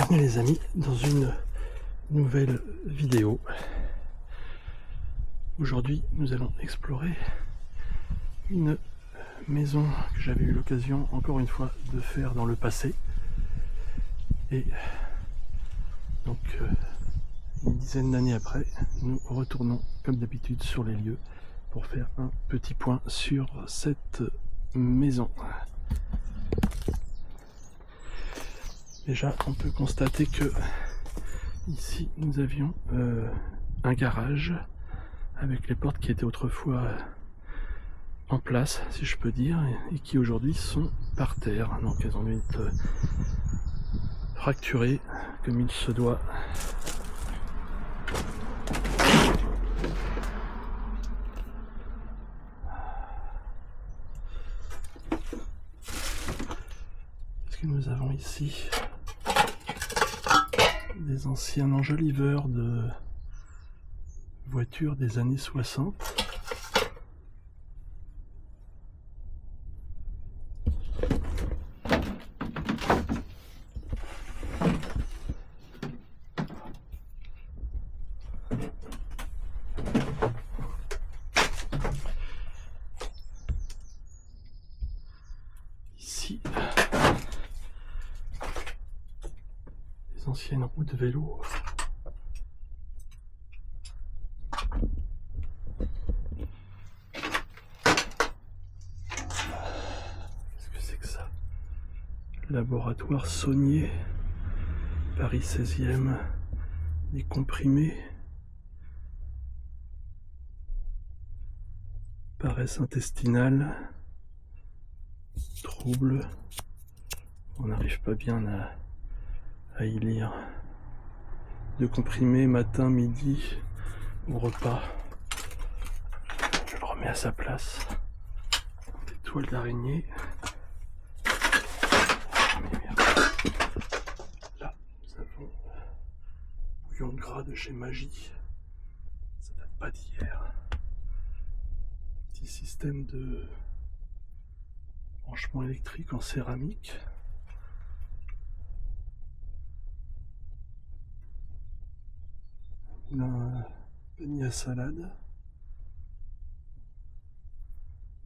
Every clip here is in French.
Bienvenue les amis dans une nouvelle vidéo. Aujourd'hui nous allons explorer une maison que j'avais eu l'occasion encore une fois de faire dans le passé. Et donc une dizaine d'années après, nous retournons comme d'habitude sur les lieux pour faire un petit point sur cette maison. Déjà, on peut constater que ici nous avions un garage avec les portes qui étaient autrefois en place, si je peux dire, et qui aujourd'hui sont par terre. Donc elles ont dû être fracturées comme il se doit. Qu'est-ce que nous avons ici? Des anciens enjoliveurs de voitures des années 60. Ici, les anciennes roues de vélo. Qu'est-ce que c'est que ça? Laboratoire Saunier, Paris 16e, des comprimés, paresse intestinale, trouble, on n'arrive pas bien à y lire, de comprimés matin, midi, au repas. Je le remets à sa place, des toiles d'araignée. Là, nous avons bouillon de gras de chez Magie. Ça date pas d'hier. Petit système de branchement électrique en céramique. Un panier à salade.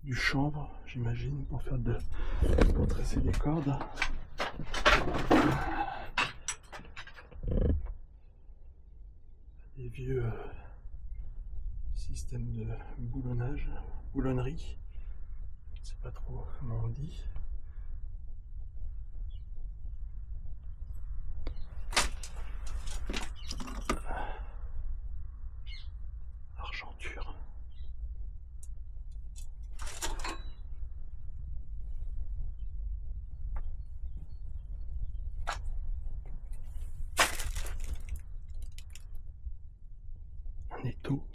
Du chanvre, j'imagine, pour tresser des cordes. Des vieux systèmes de boulonnerie. Je ne sais pas trop comment on dit. Argenture. Un étau.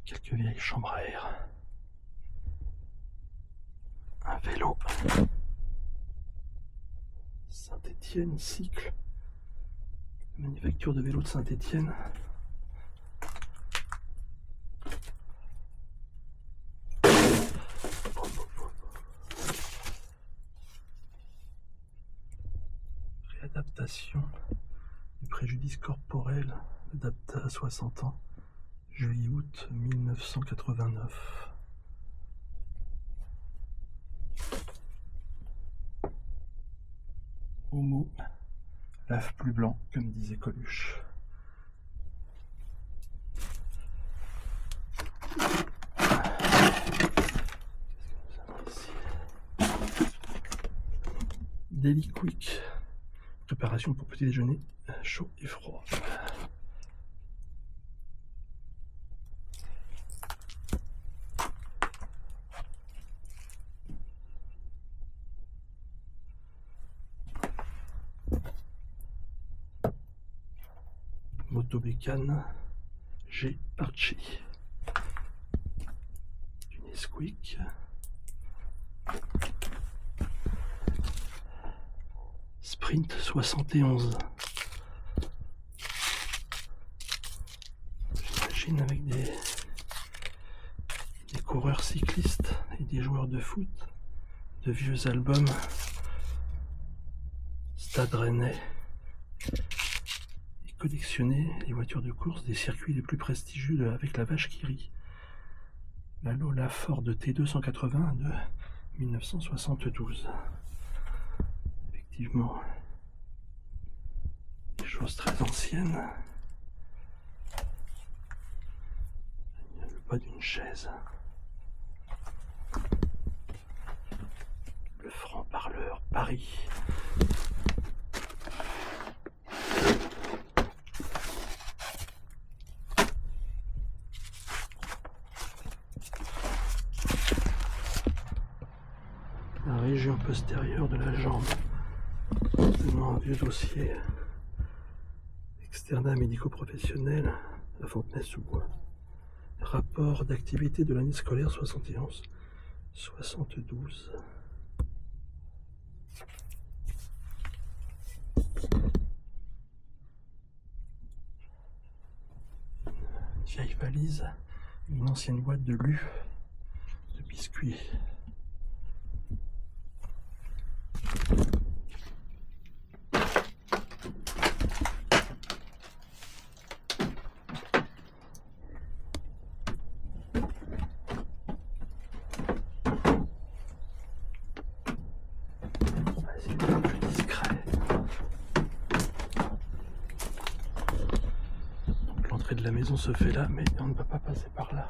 Quelques vieilles chambres à air. Un vélo. Saint-Étienne Cycle. Manufacture de vélos de Saint-Étienne. Réadaptation du préjudice corporel adapté à 60 ans. Juillet-août 1989. Homo, lave plus blanc, comme disait Coluche. Daily Quick, préparation pour petit déjeuner, chaud et froid. Motobécane G Archie. Du Nesquik. Sprint 71. machine avec des coureurs cyclistes et des joueurs de foot, de vieux albums, Stade Rennais, et collectionner les voitures de course des circuits les plus prestigieux avec la vache qui rit. La Lola Ford T280 de 1972. Effectivement, des choses très anciennes. Il y a le pas d'une chaise. Le franc-parleur Paris. La région postérieure de la jambe. Seulement un vieux dossier. Externat médico-professionnel à Fontenay-sous-Bois. Rapport d'activité de l'année scolaire 71-72. Une vieille valise, une ancienne boîte de lu, de biscuits. De la maison se fait là, mais on ne peut pas passer par là.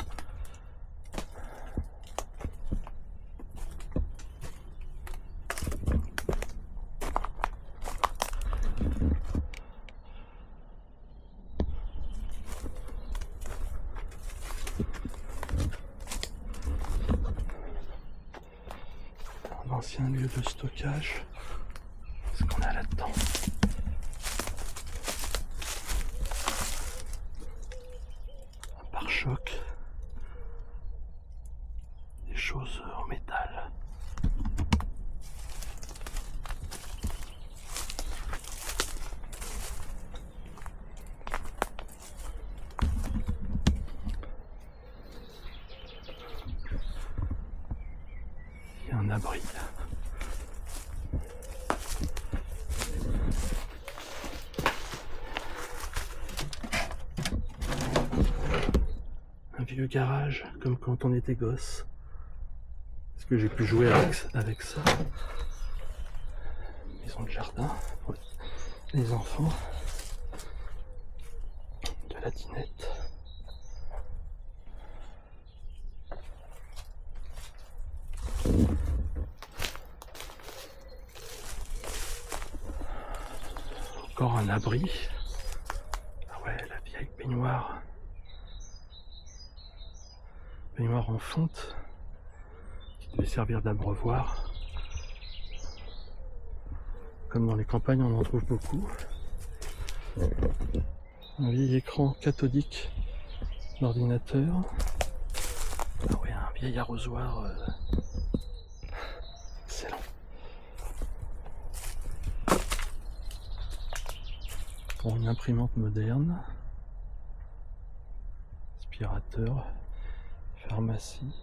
Un ancien lieu de stockage. Qu'est-ce qu'on a là-dedans ? Choc, des choses en métal. Il y a un abri. Vieux garage, comme quand on était gosse. Est-ce que j'ai pu jouer avec ça? Maison de jardin pour les enfants. De la dinette. Encore un abri. Ah ouais, la vieille baignoire. Baignoire en fonte qui devait servir d'abreuvoir. Comme dans les campagnes, on en trouve beaucoup. Un vieil écran cathodique d'ordinateur. Ah ouais, un vieil arrosoir. Excellent. Pour une imprimante moderne. Aspirateur. Pharmacie.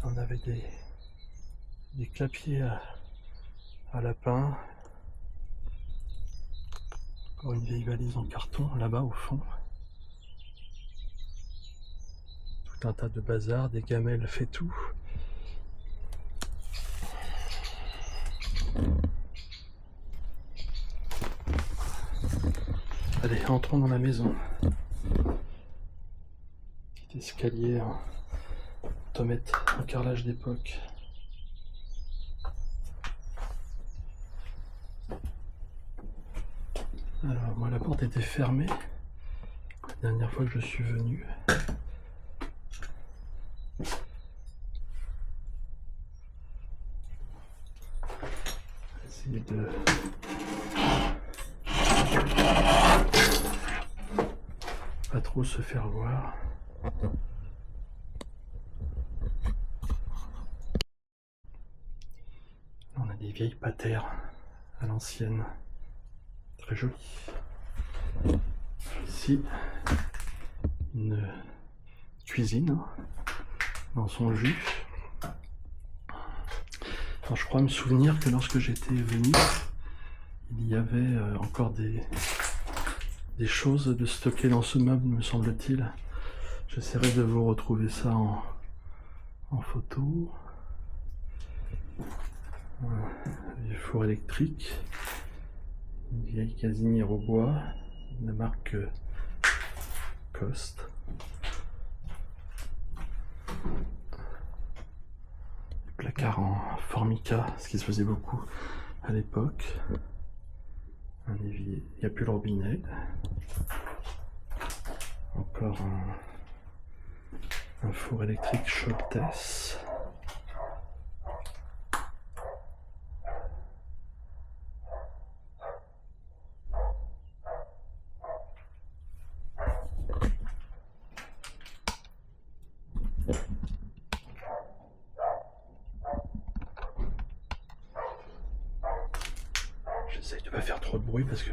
On avait des clapiers à lapin. Encore une vieille valise en carton là-bas au fond. Tout un tas de bazar, des gamelles fait tout. Allez, entrons dans la maison. Petit escalier en tomate en carrelage d'époque. Alors, moi, la porte était fermée la dernière fois que je suis venu. Essayer de trop se faire voir. On a des vieilles patères à l'ancienne, très jolies. Ici, une cuisine dans son jus. Alors, je crois me souvenir que lorsque j'étais venu, il y avait encore des choses de stocker dans ce meuble, me semble-t-il. J'essaierai de vous retrouver ça en photo. Un vieux four électrique, une vieille gazinière au bois, de la marque Cost. Des placards en formica, ce qui se faisait beaucoup à l'époque. Un évier, il n'y a plus le robinet. Encore un four électrique Scholtes. J'essaye de ne pas faire trop de bruit parce que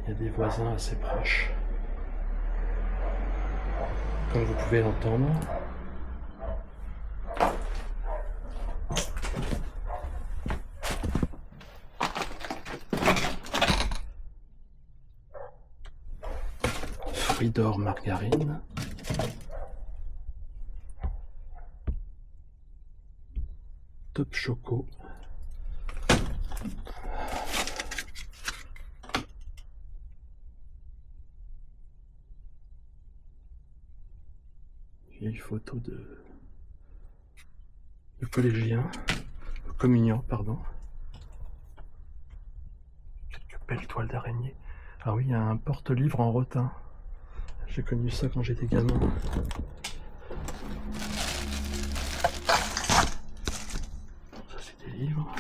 il y a des voisins assez proches. Comme vous pouvez l'entendre. Fruits d'or margarine. Top Choco. Vieille photo de collégiens, de communiants, pardon. Quelques belles toiles d'araignée. Ah oui, il y a un porte-livre en rotin. J'ai connu ça quand j'étais gamin. Ça, c'est des livres.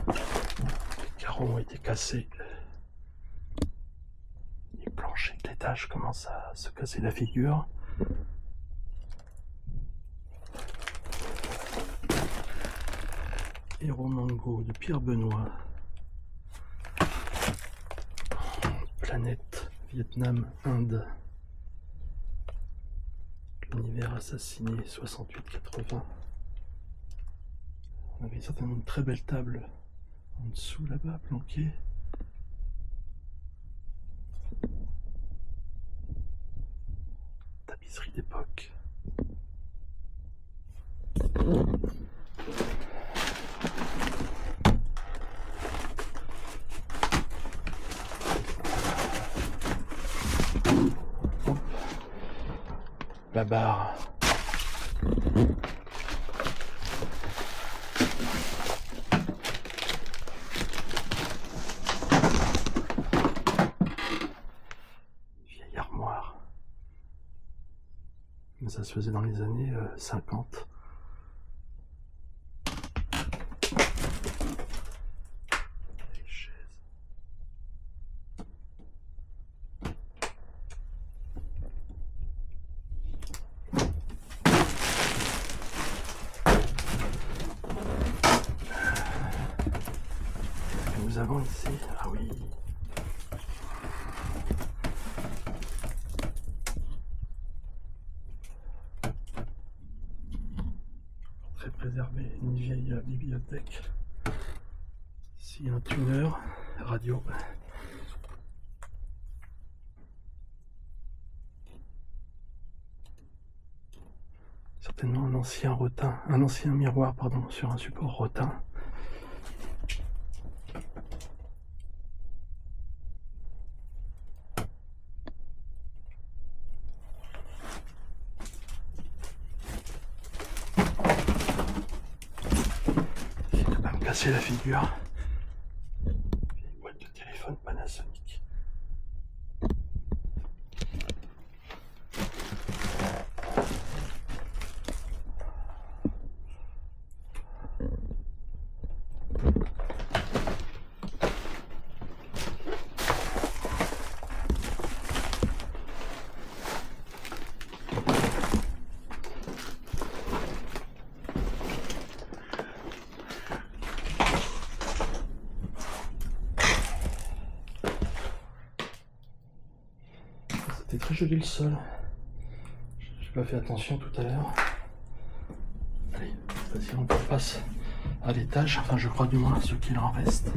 Les carreaux ont été cassés. Les planchers de l'étage commencent à se casser la figure. Héros Mango de Pierre Benoît. Planète Vietnam Inde. L'univers assassiné 68-80. On avait certainement une très belle table en dessous là-bas planquée. Tapisserie d'époque. La barre. Vieille armoire. Mais ça se faisait dans les années 50. Les chaises. Nous avons ici, ah oui, très préservé, une vieille bibliothèque. Ici un tuner radio. Certainement un ancien rotin, un ancien miroir, pardon, sur un support rotin. Casser la figure. Vieille boîte de téléphone Panasonic. C'était très joli le sol. J'ai pas fait attention tout à l'heure. Allez, vas-y, on passe à l'étage. Enfin, je crois du moins ce qu'il en reste.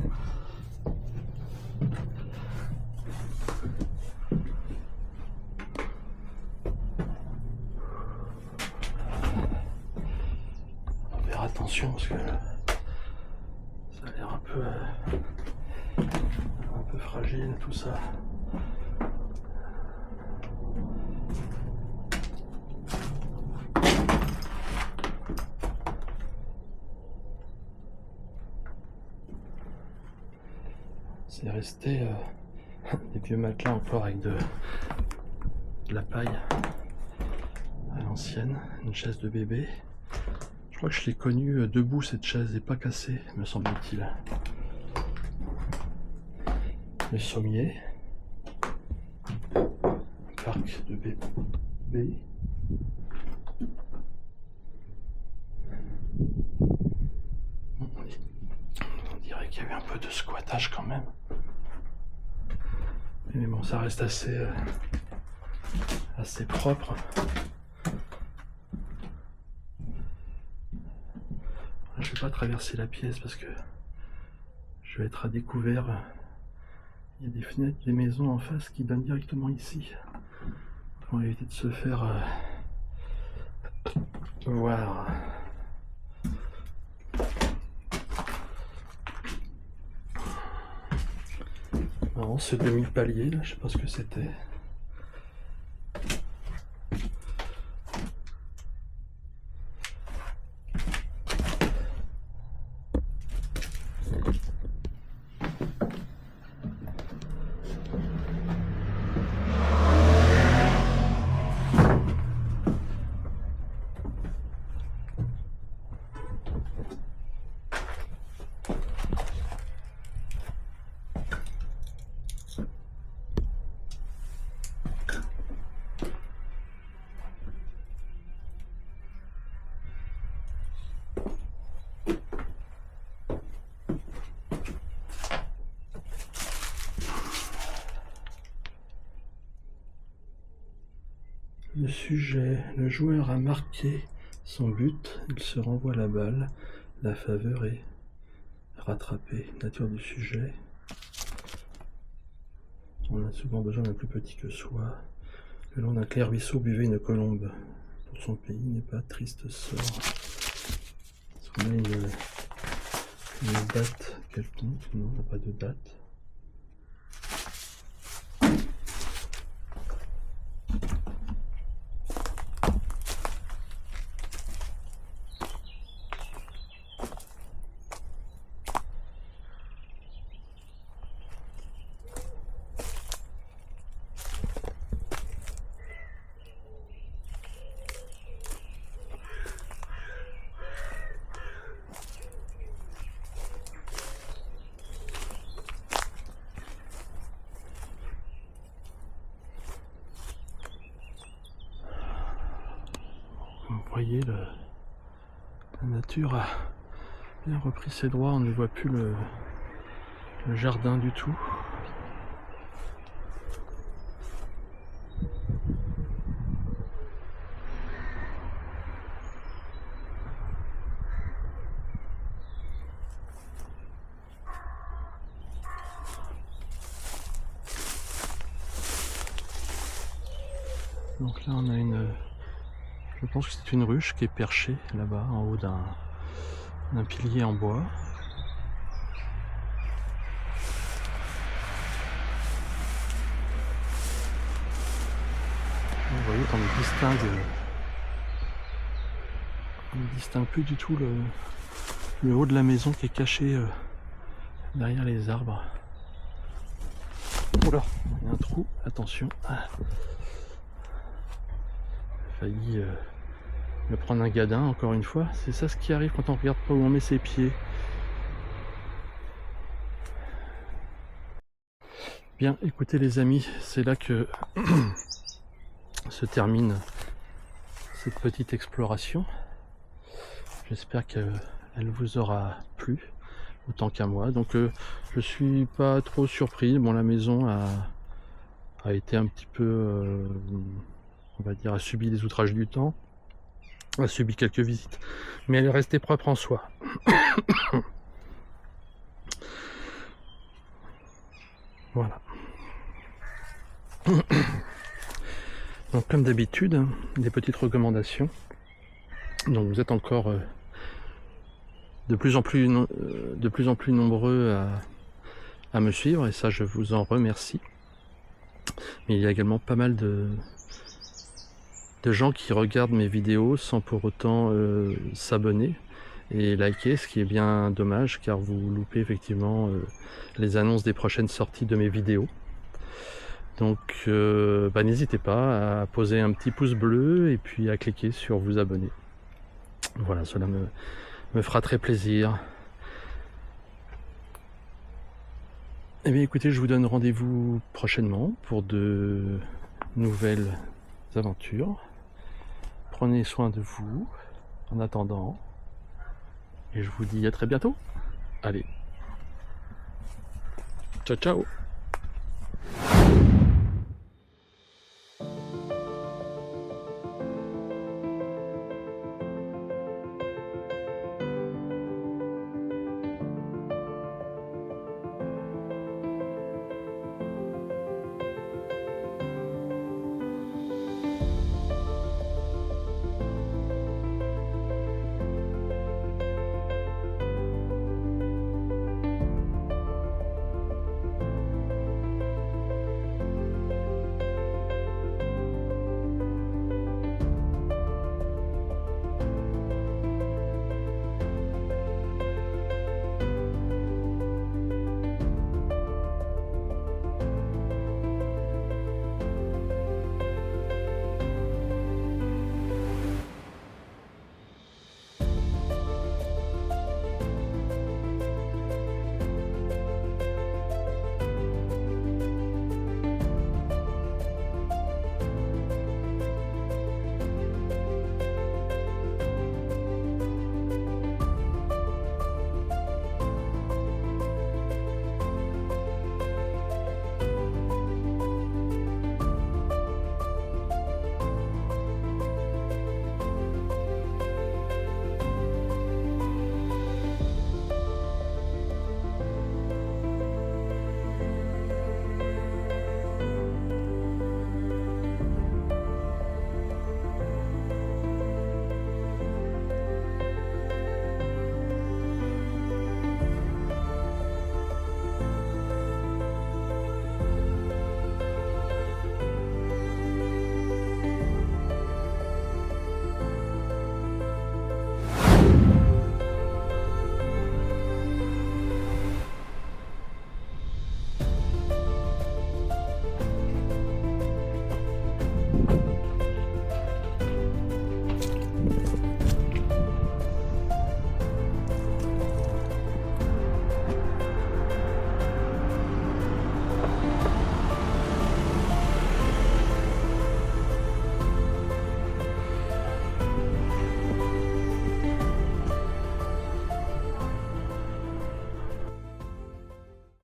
On va faire attention parce que ça a l'air un peu fragile tout ça. C'est resté des vieux matelas encore avec de la paille à l'ancienne, une chaise de bébé. Je crois que je l'ai connue debout cette chaise et pas cassée, me semble-t-il. Le sommier, un parc de bébé. On dirait qu'il y a eu un peu de squattage quand même. Mais bon, ça reste assez propre. Je ne vais pas traverser la pièce parce que je vais être à découvert. Il y a des fenêtres, des maisons en face qui donnent directement ici. On va éviter de se faire voir. Non, ce demi-palier là, je sais pas ce que c'était. Le sujet, le joueur a marqué son but, il se renvoie la balle, la faveur est rattrapée. Nature du sujet. On a souvent besoin d'un plus petit que soi. Le long d'un clair ruisseau buvait une colombe. Pour son pays n'est pas triste sort. Est-ce qu'on a une date quelconque? Non, on n'a pas de date. Vous voyez, la nature a bien repris ses droits, on ne voit plus le jardin du tout. Donc là on a je pense que c'est une ruche qui est perchée là-bas en haut d'un pilier en bois. Vous voyez qu'on ne distingue plus du tout le haut de la maison qui est caché derrière les arbres. Oula, il y a un trou, attention. Failli me prendre un gadin encore une fois. C'est ça ce qui arrive quand on regarde pas où on met ses pieds. Bien, écoutez les amis, c'est là que se termine cette petite exploration. J'espère qu'elle vous aura plu autant qu'à moi. Donc je suis pas trop surpris. Bon, la maison a été un petit peu, on va dire, a subi les outrages du temps, a subi quelques visites, mais elle est restée propre en soi. Voilà. Donc comme d'habitude, des petites recommandations. Donc vous êtes encore de plus en plus nombreux à me suivre, et ça je vous en remercie. Mais il y a également pas mal de gens qui regardent mes vidéos sans pour autant s'abonner et liker, ce qui est bien dommage car vous loupez effectivement les annonces des prochaines sorties de mes vidéos. Donc n'hésitez pas à poser un petit pouce bleu et puis à cliquer sur vous abonner. Voilà, cela me fera très plaisir. Eh bien écoutez, je vous donne rendez-vous prochainement pour de nouvelles aventures. Prenez soin de vous en attendant. Et je vous dis à très bientôt. Allez. Ciao ciao.